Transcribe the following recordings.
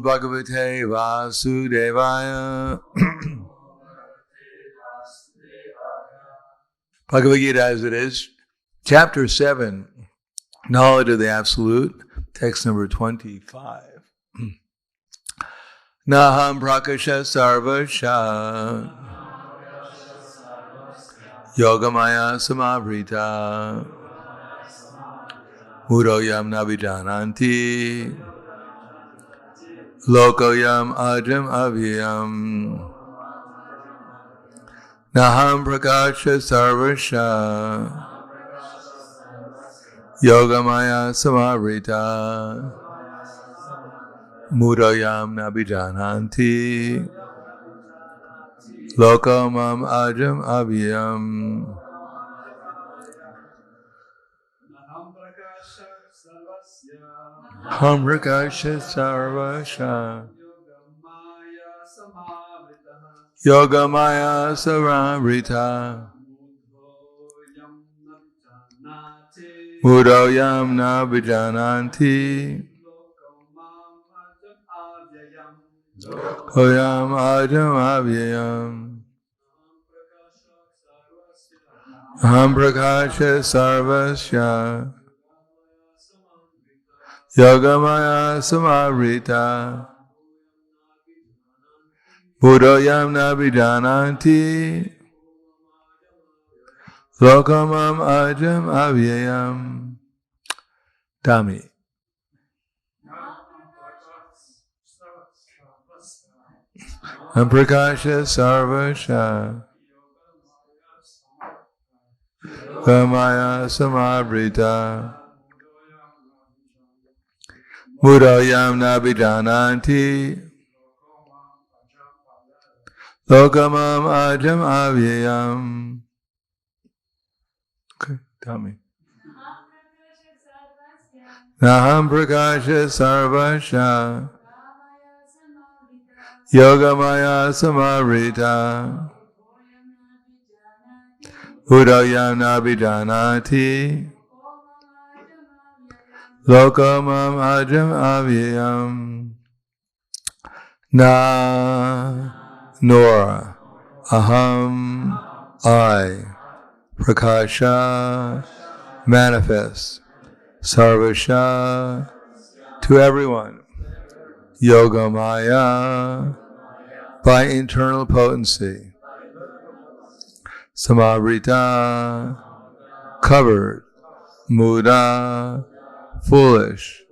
Bhagavate Vasudevaya. Bhagavad Gita as it is, chapter 7, Knowledge of the Absolute, text number 25. Naham prakasha sarvasha yogamaya samavrita mudoyam navijananti lokoyam ajam avyam Naham prakasha sarvasha yogamaya samavrita mudayam nabijananti lokamam ajam avyam Naham prakasha sarvasya yogamaya samavrita mudoyam nabijananti Koyam ajam avyayam Aham prakasha sarvasya Yogamaya samavrita Buddhayam nabijananti Lokamam ajam avyayam Dami. Prakasha sarvasha Gamaya samavrita Mudayam nabijananti Lokamam ajam avyayam. Okay, tell me. Naham prakasha sarvasha Yogamaya samavrita Udayam nabijanati Lokamam ajam avyayam Na nor aham I prakasha manifest sarvasha to everyone Yogamaya by internal potency Samavrita covered Muda foolish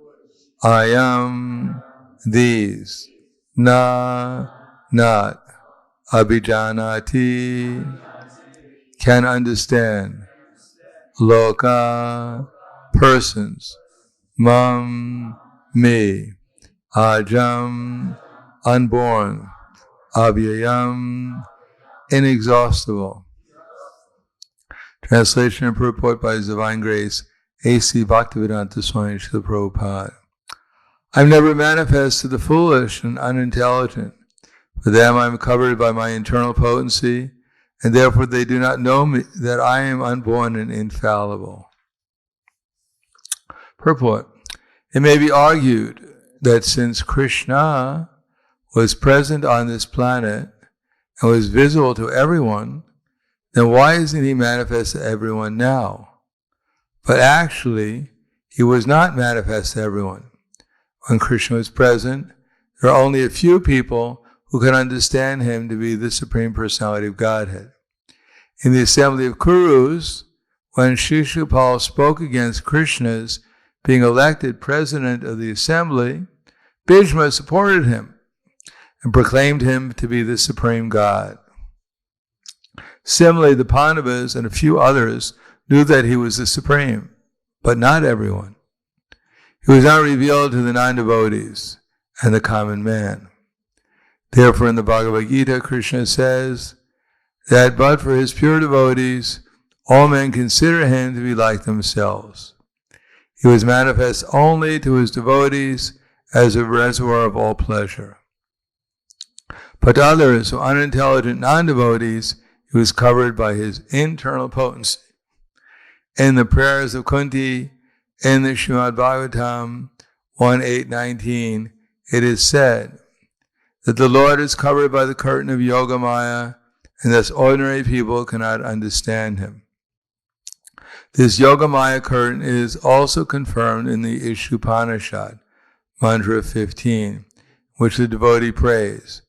I am these Na not Abhijanati can understand Loka persons Mam me Ajam unborn Avyayam inexhaustible. Translation and purport by His Divine Grace A.C. Bhaktivedanta Swami Srila Prabhupada. I am never manifest to the foolish and unintelligent. For them I am covered by my internal potency, and therefore they do not know me, that I am unborn and infallible. Purport. It may be argued that since Krishna was present on this planet and was visible to everyone, then why isn't He manifest to everyone now? But actually, He was not manifest to everyone. When Krishna was present, there are only a few people who can understand Him to be the Supreme Personality of Godhead. In the assembly of Kurus, when Shishupal spoke against Krishna's being elected president of the assembly, Bhishma supported him and proclaimed him to be the Supreme God. Similarly, the Pandavas and a few others knew that He was the Supreme, but not everyone. He was not revealed to the non-devotees and the common man. Therefore, in the Bhagavad Gita, Krishna says that but for His pure devotees, all men consider Him to be like themselves. He was manifest only to His devotees as a reservoir of all pleasure. But to others, who unintelligent non-devotees, He was covered by His internal potency. In the prayers of Kunti, in the Srimad Bhagavatam 1.8.19, it is said that the Lord is covered by the curtain of Yoga Maya, and thus ordinary people cannot understand him. This Yoga Maya curtain is also confirmed in the Ishupanishad, mantra 15, which the devotee prays.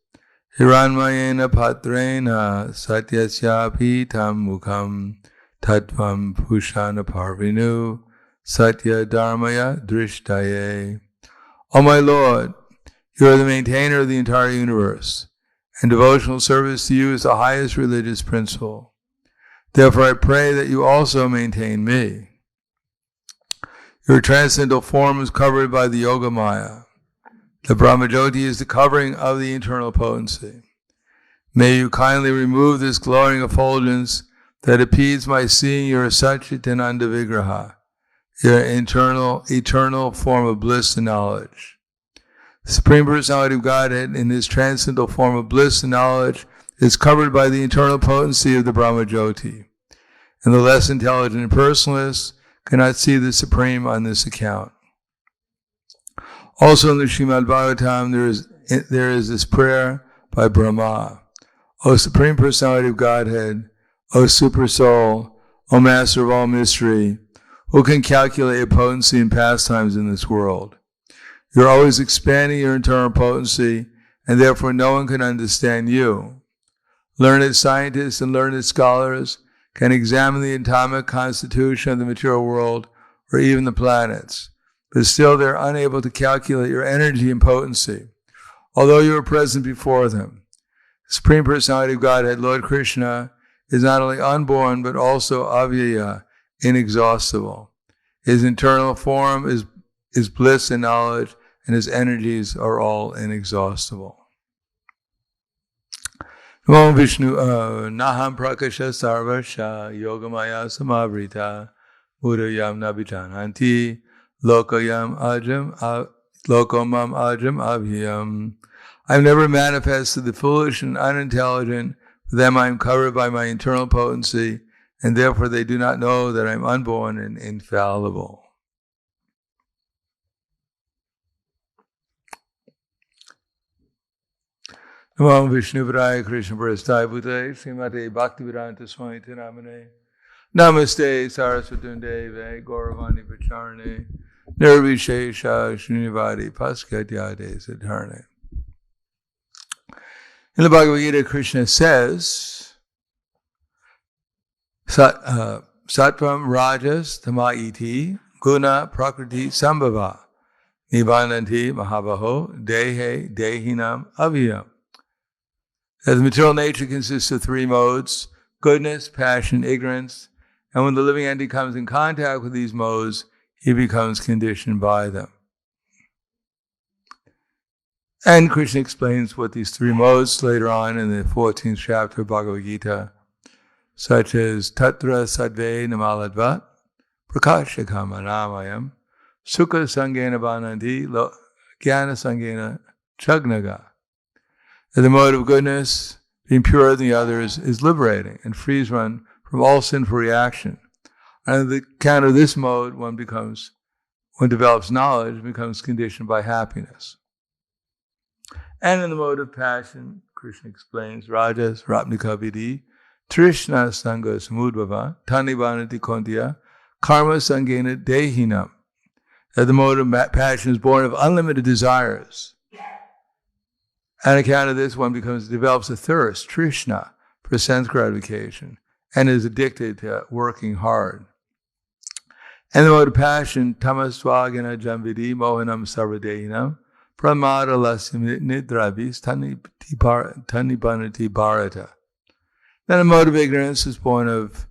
Hiranmayena patrena satyasya pitam mukham tattvam pushana parvinu satya dharmaya drishtaye. O my Lord, you are the maintainer of the entire universe, and devotional service to you is the highest religious principle. Therefore, I pray that you also maintain me. Your transcendental form is covered by the Yoga Maya. The Brahmajyoti is the covering of the internal potency. May you kindly remove this glowing effulgence that impedes my seeing your Satchitananda Vigraha, your eternal form of bliss and knowledge. The Supreme Personality of Godhead, in his transcendental form of bliss and knowledge, is covered by the internal potency of the Brahmajyoti, and the less intelligent personalists cannot see the Supreme on this account. Also in the Srimad Bhagavatam, there is this prayer by Brahma. O Supreme Personality of Godhead, O Super Soul, O Master of all mystery, who can calculate your potency and pastimes in this world? You're always expanding your internal potency, and therefore no one can understand you. Learned scientists and learned scholars can examine the atomic constitution of the material world or even the planets, but still they're unable to calculate your energy and potency, although you are present before them. The Supreme Personality of Godhead, Lord Krishna, is not only unborn, but also avyaya, inexhaustible. His internal form is bliss and knowledge, and his energies are all inexhaustible. Namo Vishnu Naham Prakasha Sarvasha Yogamaya Samavrita Mudayam Nabijananti Lokayam Ajam Lokomam Ajam Abhyam. I have never manifested the foolish and unintelligent. For them I am covered by my internal potency, and therefore they do not know that I am unborn and infallible. Namo Vishnu Varaya Krishna Prasthaya Bhutale Srimate Bhaktivedanta Swami Namane Namaste Saraswati Deve Gauravani Pacharane Nirvishesha Srinivadi Paskatyade Siddharne. In the Bhagavad Gita, Krishna says, Sattvam Rajas Tama-iti Guna Prakriti Sambhava Nibbānanti Mahabaho Dehe Dehinam Avyam. That the material nature consists of three modes: goodness, passion, ignorance. And when the living entity comes in contact with these modes, he becomes conditioned by them. And Krishna explains what these three modes later on in the 14th chapter of Bhagavad Gita, such as Tatra Sadve Namaladvat, Prakashakam Anamayam, Sukha Sangena Bhananti, Jnana Sangena Chagnaga. That the mode of goodness, being purer than the others, is liberating and frees one from all sinful reaction. And on the account of this mode, one develops knowledge, becomes conditioned by happiness. And in the mode of passion, Krishna explains, Rajas Rapnika Vidhi, Trishna Sangha Samudbhava, Tani Bhanati Kontiya, Karma Sangena Dehinam. That the mode of passion is born of unlimited desires. On account of this, one develops a thirst, Trishna, for sense gratification, and is addicted to working hard. And the mode of passion, Tamaswagana Jambidi Mohanam Sarvadehinam, Pramada Lasim Nidravis Tani Banati Bharata. Then a mode of ignorance is born of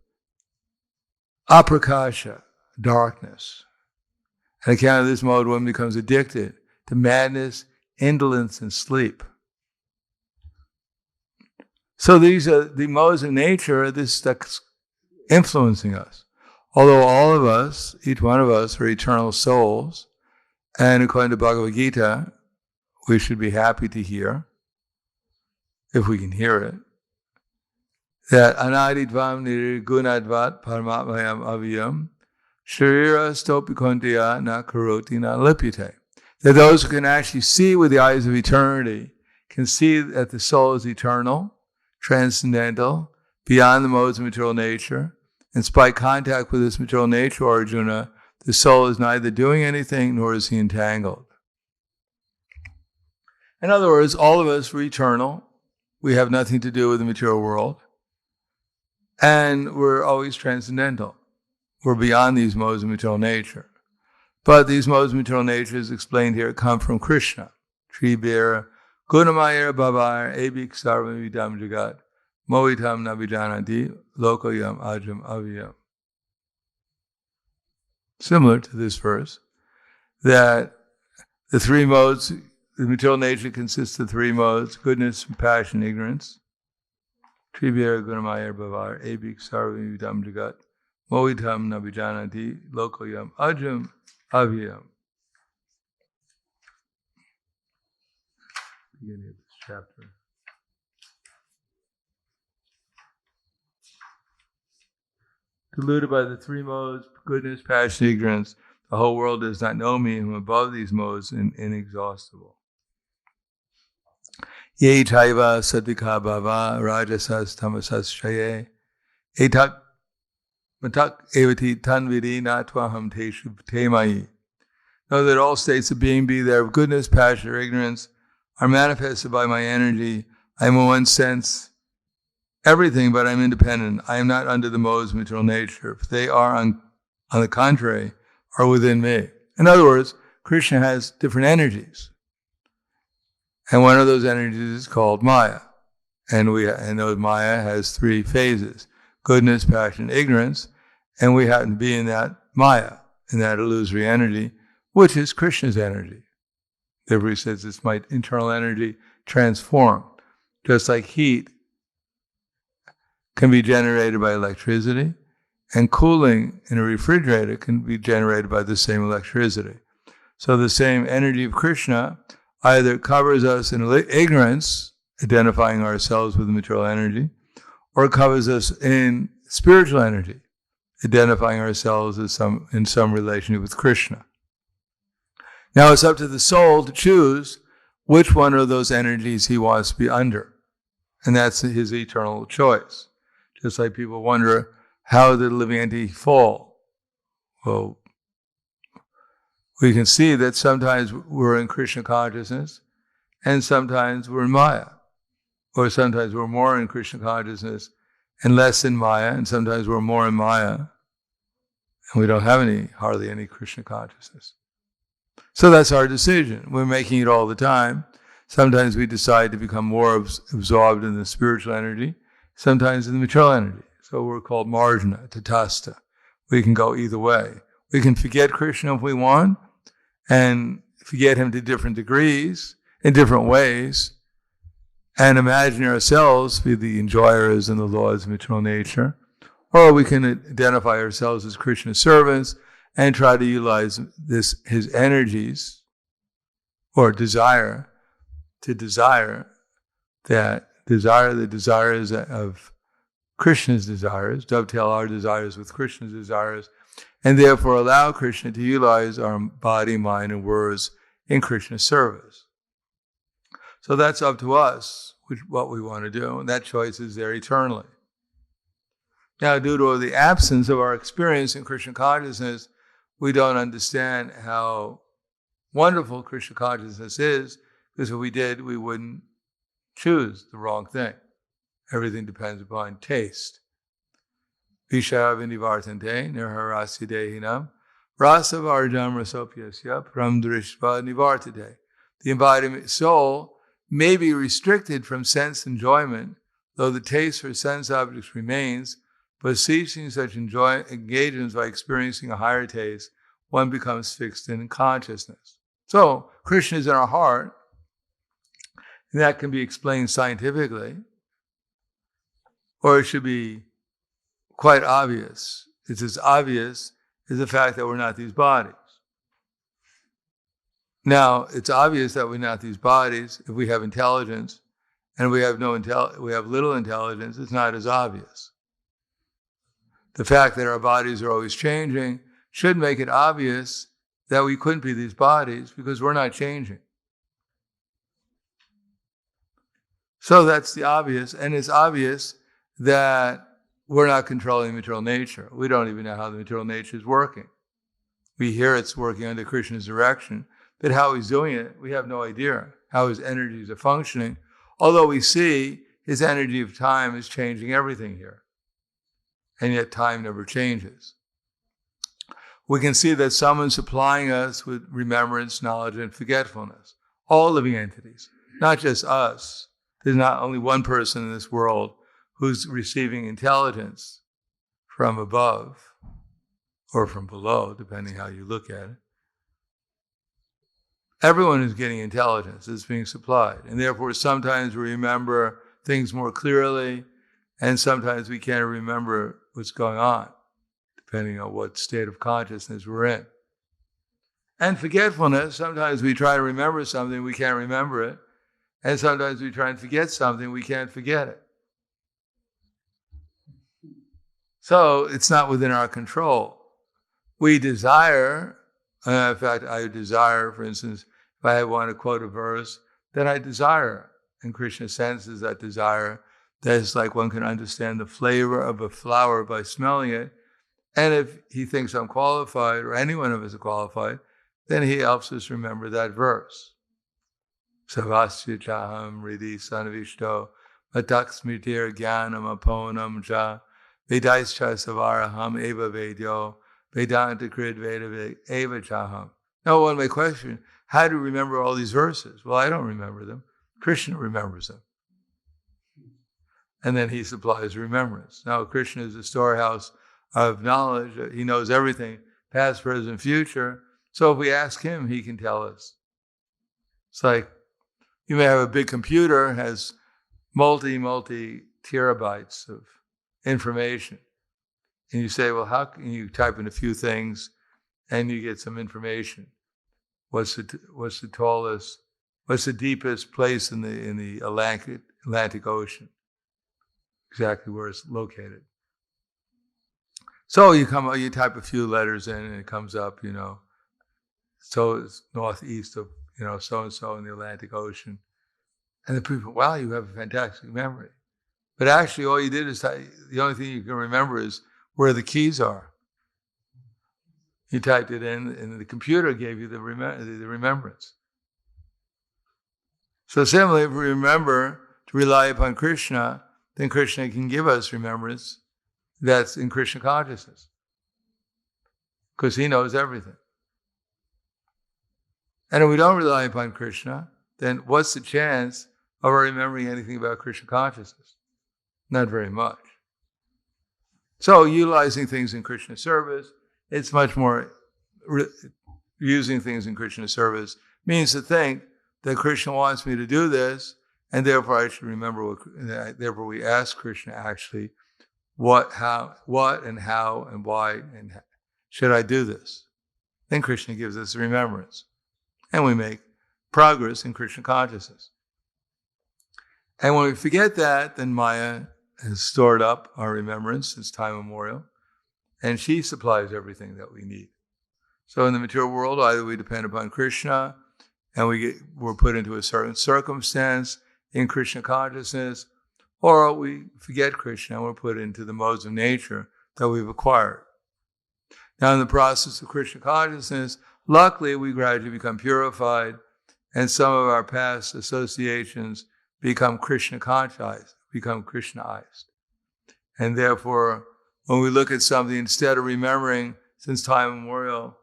aprakasha, darkness. On account of this mode, one becomes addicted to madness, indolence, and sleep. So these are the modes of nature that's influencing us. Although all of us, each one of us, are eternal souls, and according to Bhagavad Gita, we should be happy to hear, if we can hear it, that anadidvam nirgunadvat paramatmayam avyam sharira stopikontiya na karoti na lipyate. that those who can actually see with the eyes of eternity can see that the soul is eternal, transcendental, beyond the modes of material nature. And despite contact with this material nature, Arjuna, the soul is neither doing anything nor is he entangled. In other words, all of us are eternal. We have nothing to do with the material world. And we're always transcendental. We're beyond these modes of material nature. But these modes of material nature, as explained here, come from Krishna. Tribhira, Gunamayera Bhavar, Abhik Sarvam Vidam Jagat, Mohitam Navijanati, Lokoyam Ajam Avyam. Similar to this verse, that the three modes, the material nature consists of three modes: goodness, compassion, ignorance. Tribhira Gunamayera Bhavar, Abhik Sarvam Vidam Jagat, Mohitam Navijanati, Lokoyam Ajam Avyam. Beginning of this chapter. Deluded by the three modes, goodness, passion, ignorance, the whole world does not know me, who am above these modes and inexhaustible. Ye chaiva satvika bhava rajasas tamasas shaye etak matak evati tanvidi natvaham teshu temai. Know that all states of being, be there of goodness, passion, or ignorance, are manifested by my energy. I am in one sense everything, but I'm independent. I am not under the modes of material nature. If they are, on the contrary, are within me. In other words, Krishna has different energies. And one of those energies is called Maya. And those Maya has three phases: goodness, passion, ignorance. And we happen to be in that Maya, in that illusory energy, which is Krishna's energy. Therefore he says it's my internal energy transformed. Just like heat can be generated by electricity, and cooling in a refrigerator can be generated by the same electricity. So the same energy of Krishna either covers us in ignorance, identifying ourselves with the material energy, or covers us in spiritual energy, identifying ourselves as in some relationship with Krishna. Now it's up to the soul to choose which one of those energies he wants to be under. And that's his eternal choice. Just like people wonder, how did the living entity fall? Well, we can see that sometimes we're in Krishna consciousness, and sometimes we're in Maya. Or sometimes we're more in Krishna consciousness and less in Maya, and sometimes we're more in Maya, and we don't have hardly any Krishna consciousness. So that's our decision. We're making it all the time. Sometimes we decide to become more absorbed in the spiritual energy, sometimes in the material energy. So we're called marjana, tatasta. We can go either way. We can forget Krishna if we want, and forget him to different degrees, in different ways, and imagine ourselves to be the enjoyers and the lords of material nature. Or we can identify ourselves as Krishna's servants and try to utilize his energies, or desire, to desire the desires of Krishna's desires, dovetail our desires with Krishna's desires, and therefore allow Krishna to utilize our body, mind, and words in Krishna's service. So that's up to us, what we want to do, and that choice is there eternally. Now, due to the absence of our experience in Krishna consciousness, we don't understand how wonderful Krishna consciousness is, because if we did, we wouldn't choose the wrong thing. Everything depends upon taste. Vishaya vinivartante nirharasya dehinam rasa varjam rasopyasya pramdrishva nivartate. The embodiment soul may be restricted from sense enjoyment, though the taste for sense objects remains, but ceasing such engagements by experiencing a higher taste, one becomes fixed in consciousness. So, Krishna is in our heart, and that can be explained scientifically, or it should be quite obvious. It's as obvious as the fact that we're not these bodies. Now, it's obvious that we're not these bodies if we have intelligence, and we have little intelligence. It's not as obvious. The fact that our bodies are always changing should make it obvious that we couldn't be these bodies because we're not changing. So that's the obvious, and it's obvious that we're not controlling material nature. We don't even know how the material nature is working. We hear it's working under Krishna's direction, but how he's doing it, we have no idea how his energies are functioning, although we see his energy of time is changing everything here, and yet time never changes. We can see that someone's supplying us with remembrance, knowledge, and forgetfulness. All living entities, not just us. There's not only one person in this world who's receiving intelligence from above or from below, depending how you look at it. Everyone is getting intelligence that's being supplied. And therefore, sometimes we remember things more clearly, and sometimes we can't remember what's going on, depending on what state of consciousness we're in. And forgetfulness, sometimes we try to remember something, we can't remember it. And sometimes we try and forget something, we can't forget it. So it's not within our control. We desire, in fact, I desire, for instance, if I want to quote a verse, then I desire. And Krishna senses that desire. That is like one can understand the flavor of a flower by smelling it. And if he thinks I'm qualified, or any one of us are qualified, then he helps us remember that verse. Savasya chaham ridi sanavishto mataksmitir jnanam aponam cha vedaischa savaraham eva vedyo vedanta krid veda eva chaham. Now one may question, how do you remember all these verses? Well, I don't remember them. Krishna remembers them. And then he supplies remembrance. Now Krishna is the storehouse of knowledge. He knows everything, past, present, future. So if we ask him, he can tell us. It's like, you may have a big computer, has multi terabytes of information. And you say, well, how can you type in a few things and you get some information? What's the tallest, what's the deepest place in the Atlantic Ocean? Exactly where it's located. So you type a few letters in and it comes up, so it's northeast of, so-and-so in the Atlantic Ocean. And the people, wow, you have a fantastic memory. But actually all you did is, the only thing you can remember is where the keys are. You typed it in and the computer gave you the remembrance. So similarly, if we remember to rely upon Krishna, then Krishna can give us remembrance that's in Krishna consciousness. Because he knows everything. And if we don't rely upon Krishna, then what's the chance of our remembering anything about Krishna consciousness? Not very much. So utilizing things in Krishna service, it's much more, using things in Krishna service means to think that Krishna wants me to do this, and therefore I should remember therefore we ask Krishna actually, what, and how, and why, and should I do this? Then Krishna gives us remembrance. And we make progress in Krishna consciousness. And when we forget that, then Maya has stored up our remembrance since time immemorial, and she supplies everything that we need. So in the material world, either we depend upon Krishna, and we're put into a certain circumstance in Krishna consciousness, or we forget Krishna and we're put into the modes of nature that we've acquired. Now in the process of Krishna consciousness, luckily, we gradually become purified, and some of our past associations become Krishna conscious, become Krishnaized. And therefore, when we look at something, instead of remembering since time immemorial,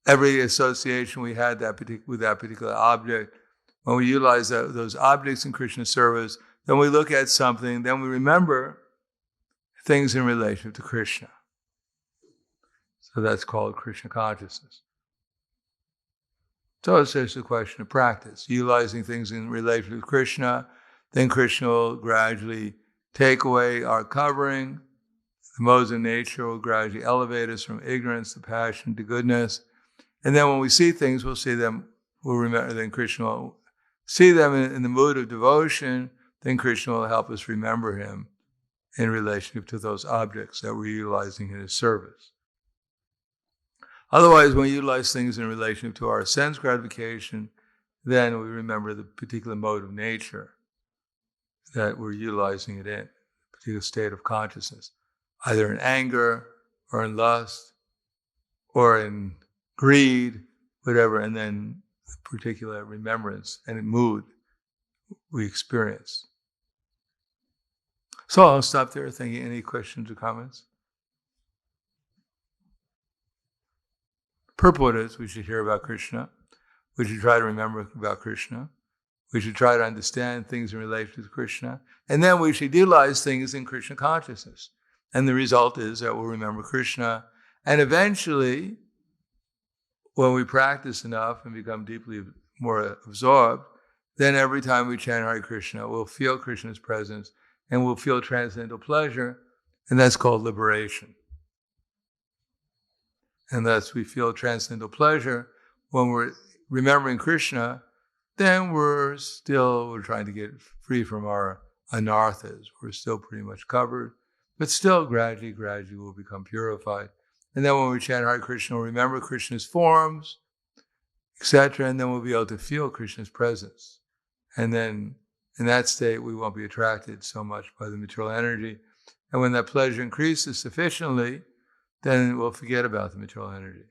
every association we had with that particular object, when we utilize those objects in Krishna service, then we look at something, then we remember things in relation to Krishna. So that's called Krishna consciousness. So it's just a question of practice, utilizing things in relation to Krishna. Then Krishna will gradually take away our covering. The modes of nature will gradually elevate us from ignorance to passion to goodness. And then when we see things, we'll see them, we'll remember, then Krishna will see them in the mood of devotion. Then Krishna will help us remember him in relationship to those objects that we're utilizing in his service. Otherwise, when we utilize things in relation to our sense gratification, then we remember the particular mode of nature that we're utilizing it in, a particular state of consciousness, either in anger or in lust or in greed, whatever, and then the particular remembrance and mood we experience. So I'll stop there. Thank you. Any questions or comments? Purport is we should hear about Krishna. We should try to remember about Krishna. We should try to understand things in relation to Krishna. And then we should utilize things in Krishna consciousness. And the result is that we'll remember Krishna. And eventually, when we practice enough and become deeply more absorbed, then every time we chant Hare Krishna, we'll feel Krishna's presence and we'll feel transcendental pleasure. And that's called liberation. And thus we feel transcendental pleasure when we're remembering Krishna, then we're trying to get free from our anarthas. We're still pretty much covered, but still gradually we'll become purified. And then when we chant Hare Krishna, we'll remember Krishna's forms, etc., and then we'll be able to feel Krishna's presence. And then in that state, we won't be attracted so much by the material energy. And when that pleasure increases sufficiently, then we'll forget about the material energy.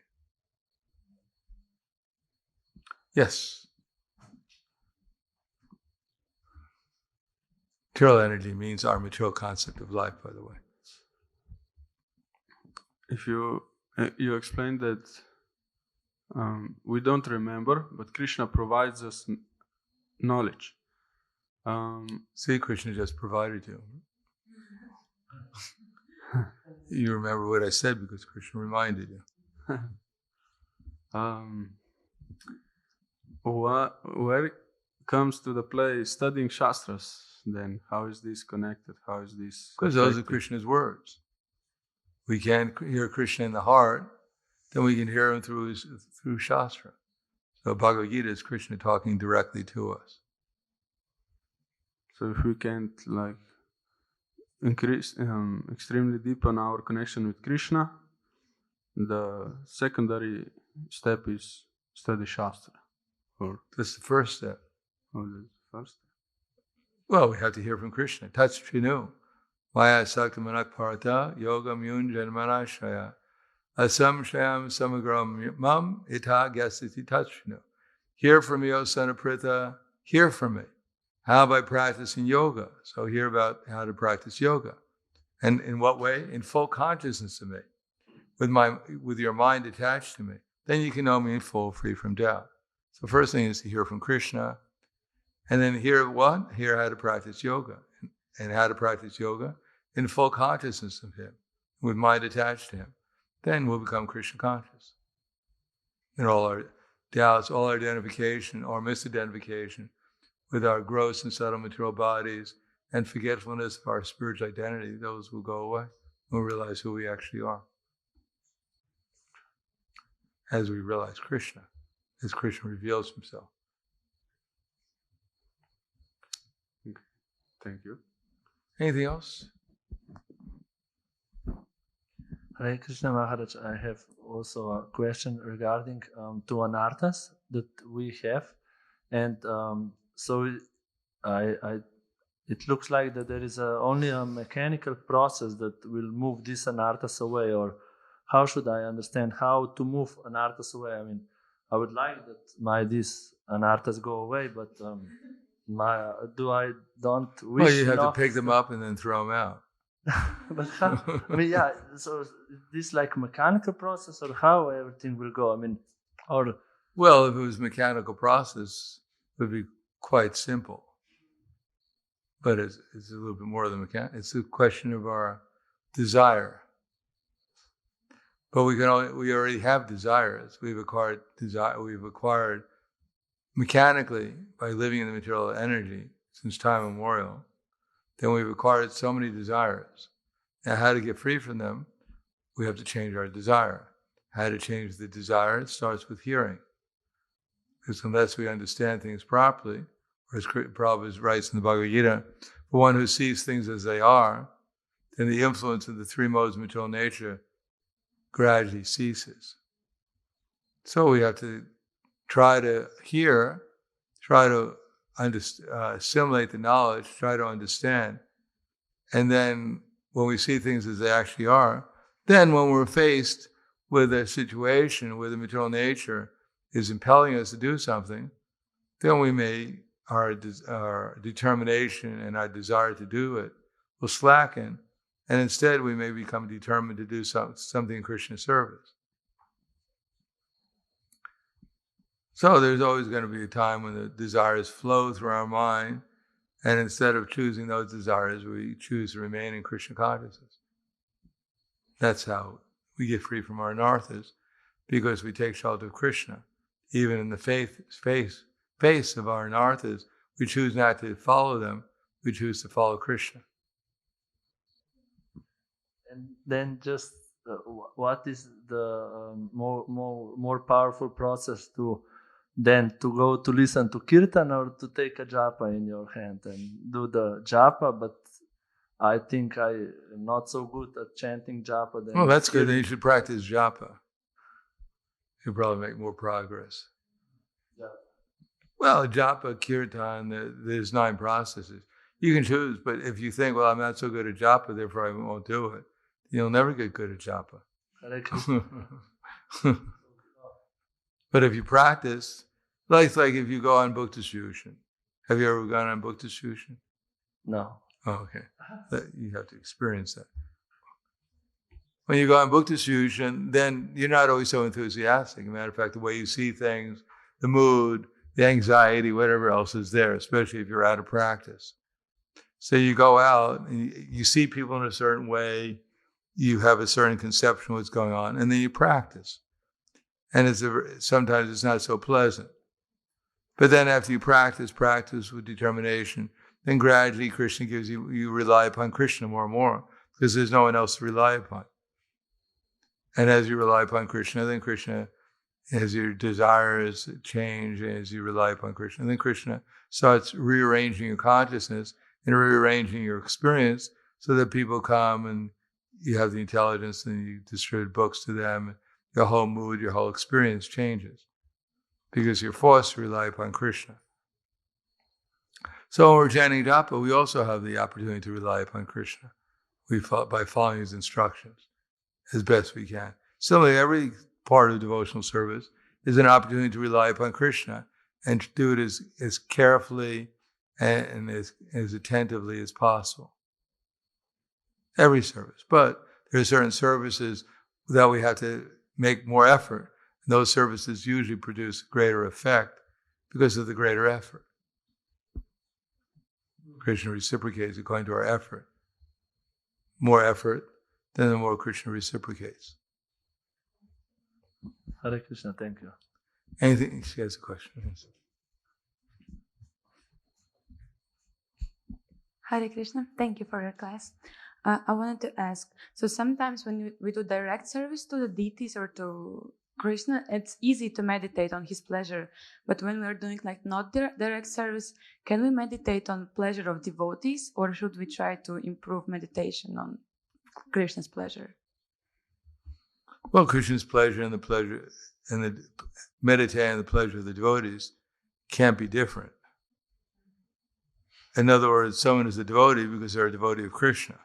Yes? Material energy means our material concept of life, by the way. If you explained that we don't remember, but Krishna provides us knowledge. See, Krishna just provided you. You remember what I said because Krishna reminded you. Where it comes to the play studying Shastras, then how is this connected? How is this? Because those are Krishna's words. We can't hear Krishna in the heart, then we can hear him through Shastra. So Bhagavad Gita is Krishna talking directly to us. So if we can't increase extremely deepen our connection with Krishna, the secondary step is study Shastra. Or that's the first step. Oh, that's the first step. Well, we have to hear from Krishna. Tat Trinu. Maya Sakamanak Parata Yoga Myun Janmanashaya Asam Shayam Samagram Mam Ita Gasiti Tat Trinu. Hear from me, O son of Pritha. Hear from me. How by practicing yoga? So hear about how to practice yoga. And in what way? In full consciousness of me. With your mind attached to me. Then you can know me in full, free from doubt. So first thing is to hear from Krishna. And then hear what? Hear how to practice yoga. And how to practice yoga in full consciousness of him. With mind attached to him. Then we'll become Krishna conscious. And all our doubts, all our identification or misidentification with our gross and subtle material bodies and forgetfulness of our spiritual identity, those will go away. We'll realize who we actually are. As we realize Krishna, as Krishna reveals himself. Okay. Thank you. Anything else? Hare Krishna Maharaj, I have also a question regarding two anarthas that we have. And so it looks like that there is only a mechanical process that will move these anarthas away, or how should I understand how to move anarthas away? I mean, I would like that these anarthas go away, but I don't wish. Well, you have to pick them up and then throw them out. But how? I mean, yeah. So this like mechanical process, or how everything will go? I mean, or well, if it was mechanical process, it would be quite simple. But it's a little bit more than mechanical. It's a question of our desire. But we already have desires. We've acquired desire. We've acquired mechanically by living in the material energy since time immemorial. Then we've acquired so many desires. Now, how to get free from them? We have to change our desire. How to change the desire? It starts with hearing. Because unless we understand things properly, or as Prabhupada writes in the Bhagavad Gita, for one who sees things as they are, then the influence of the three modes of material nature gradually ceases. So we have to try to hear, try to assimilate the knowledge, try to understand. And then when we see things as they actually are, then when we're faced with a situation where the material nature is impelling us to do something, then we may, our determination and our desire to do it will slacken, and instead we may become determined to do something in Krishna's service. So there's always going to be a time when the desires flow through our mind, and instead of choosing those desires, we choose to remain in Krishna consciousness. That's how we get free from our anarthas, because we take shelter of Krishna. Even in the face of our anarthas, we choose not to follow them, we choose to follow Krishna. And then just what is the more powerful process to go to listen to kirtan, or to take a japa in your hand and do the japa? But I think I am not so good at chanting japa. Well, that's good. Then you should practice japa. You'll probably make more progress. Yeah. Well, japa, kirtan, there's 9 processes. You can choose, but if you think, well, I'm not so good at japa, therefore I won't do it, you'll never get good at japa. But if you practice, like if you go on book distribution. Have you ever gone on book distribution? No. Oh, okay. You have to experience that. When you go on book distribution, then you're not always so enthusiastic. As a matter of fact, the way you see things, the mood, the anxiety, whatever else is there, especially if you're out of practice. So you go out and you see people in a certain way, you have a certain conception of what's going on, and then you practice. And sometimes it's not so pleasant. But then after you practice with determination, then gradually Krishna gives you rely upon Krishna more and more, because there's no one else to rely upon. And as you rely upon Krishna, then Krishna, as your desires change, as you rely upon Krishna, then Krishna starts rearranging your consciousness and rearranging your experience so that people come and you have the intelligence and you distribute books to them. Your whole mood, your whole experience changes because you're forced to rely upon Krishna. So when we're chanting japa, we also have the opportunity to rely upon Krishna by following his instructions as best we can. Similarly, every part of devotional service is an opportunity to rely upon Krishna and to do it as carefully and as attentively as possible. Every service. But there are certain services that we have to make more effort. And those services usually produce greater effect because of the greater effort. Krishna reciprocates according to our effort. More effort, then the more Krishna reciprocates. Hare Krishna, thank you. Anything? She has a question. Hare Krishna, thank you for your class. I wanted to ask, so sometimes when we do direct service to the deities or to Krishna, it's easy to meditate on his pleasure. But when we're doing like not direct service, can we meditate on pleasure of devotees, or should we try to improve meditation on Krishna's pleasure? Well, Krishna's pleasure and the meditating on the pleasure of the devotees can't be different. In other words, someone is a devotee because they're a devotee of Krishna.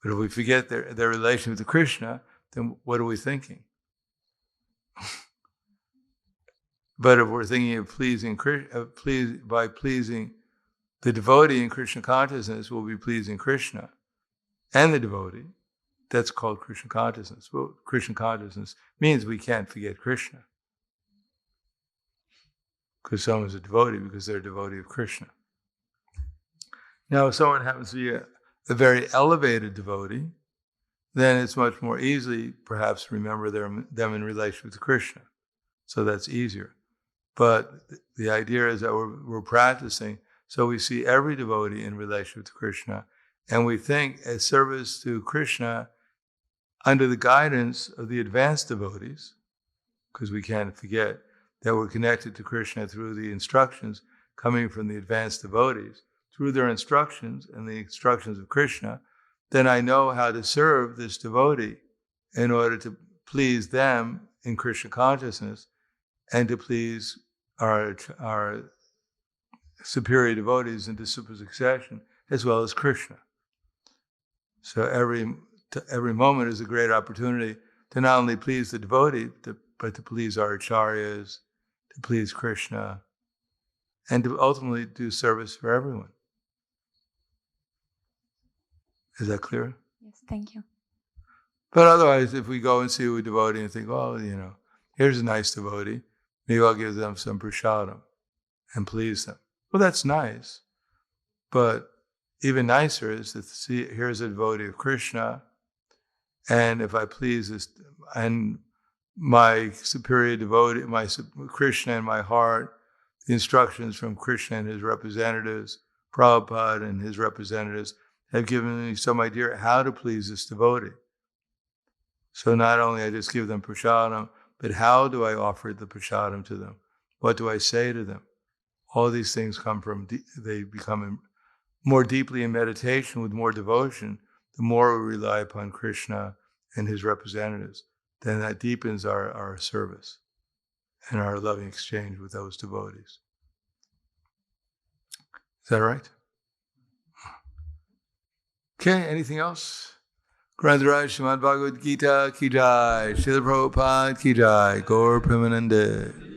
But if we forget their relation with Krishna, then what are we thinking? But if we're thinking of by pleasing the devotee in Krishna consciousness, we'll be pleasing Krishna and the devotee. That's called Krishna consciousness. Well, Krishna consciousness means we can't forget Krishna. Because someone's a devotee because they're a devotee of Krishna. Now, if someone happens to be a very elevated devotee, then it's much more easy, perhaps, to remember them in relation to Krishna. So that's easier. But the idea is that we're practicing, so we see every devotee in relation to Krishna, and we think as service to Krishna under the guidance of the advanced devotees, because we can't forget that we're connected to Krishna through the instructions coming from the advanced devotees, through their instructions and the instructions of Krishna, then I know how to serve this devotee in order to please them in Krishna consciousness and to please our superior devotees into super succession, as well as Krishna. So every moment is a great opportunity to not only please the devotee, but to please our acharyas, to please Krishna, and to ultimately do service for everyone. Is that clear? Yes, thank you. But otherwise, if we go and see a devotee and think, oh, here's a nice devotee, maybe I'll give them some prasadam and please them. Well, that's nice. But even nicer is to see, here's a devotee of Krishna, and if I please this, and my superior devotee, Krishna in my heart, the instructions from Krishna and his representatives, Prabhupada and his representatives, have given me some idea how to please this devotee. So not only I just give them prasadam, but how do I offer the prasadam to them? What do I say to them? All these things they become more deeply in meditation with more devotion. The more we rely upon Krishna and his representatives, then that deepens our service and our loving exchange with those devotees. Is that right? Okay, anything else? Grantaraj Srimad Bhagavad Gita ki jai, Srila Prabhupada ki jai, Gaur Premanande.